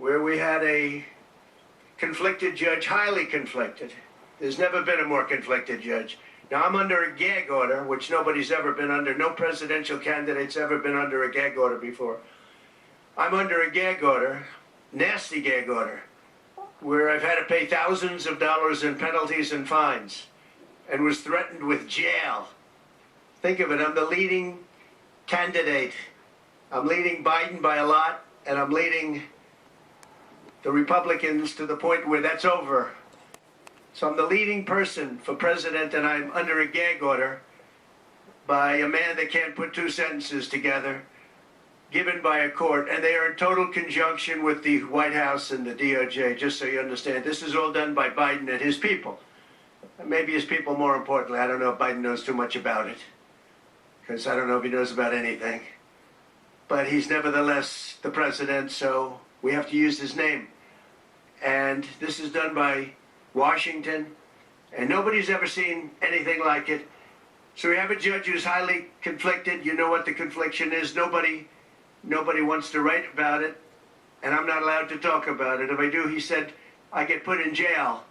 where we had a conflicted judge, highly conflicted. There's never been a more conflicted judge. Now, I'm under a gag order, which nobody's ever been under. No presidential candidate's ever been under a gag order before. I'm under a gag order, nasty gag order, where I've had to pay thousands of dollars in penalties and fines and was threatened with jail. Think of it, I'm the leading candidate. I'm leading Biden by a lot, and I'm leading the Republicans to the point where that's over. So I'm the leading person for president, and I'm under a gag order by a man that can't put two sentences together, given by a court, and they are in total conjunction with the White House and the DOJ, just so you understand. This is all done by Biden and his people. Maybe his people more importantly. I don't know if Biden knows too much about it, because I don't know if he knows about anything. But he's nevertheless the president, so we have to use his name. And this is done by Washington, and nobody's ever seen anything like it. So we have a judge who's highly conflicted. You know what the confliction is. Nobody wants to write about it, and I'm not allowed to talk about it. If I do, he said, I get put in jail.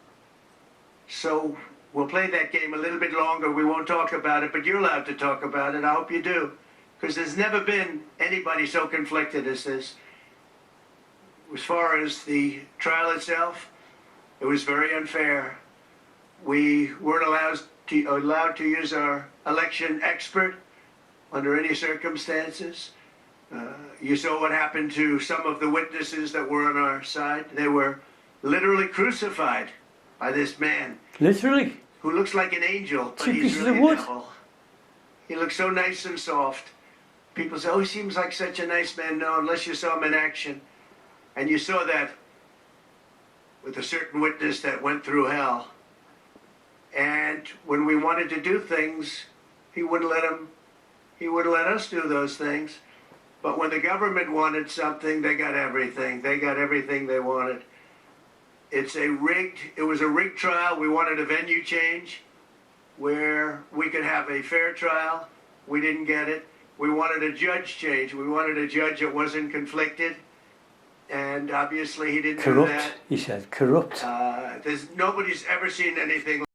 So we'll play that game a little bit longer. We won't talk about it, but you're allowed to talk about it. I hope you do, because there's never been anybody so conflicted as this. As far as the trial itself, it was very unfair. We weren't allowed to use our election expert under any circumstances. You saw what happened to some of the witnesses that were on our side. They were literally crucified by this man. Literally? Who looks like an angel, but Two he's pieces really of wood. a devil. He looks so nice and soft. People say, oh, he seems like such a nice man. No, unless you saw him in action. And you saw that with a certain witness that went through hell. And when we wanted to do things, he wouldn't let us do those things. But when the government wanted something, they got everything. They got everything they wanted. It was a rigged trial. We wanted a venue change where we could have a fair trial. We didn't get it. We wanted a judge change. We wanted a judge that wasn't conflicted. And obviously he didn't do that. Corrupt, he said. Corrupt. Nobody's ever seen anything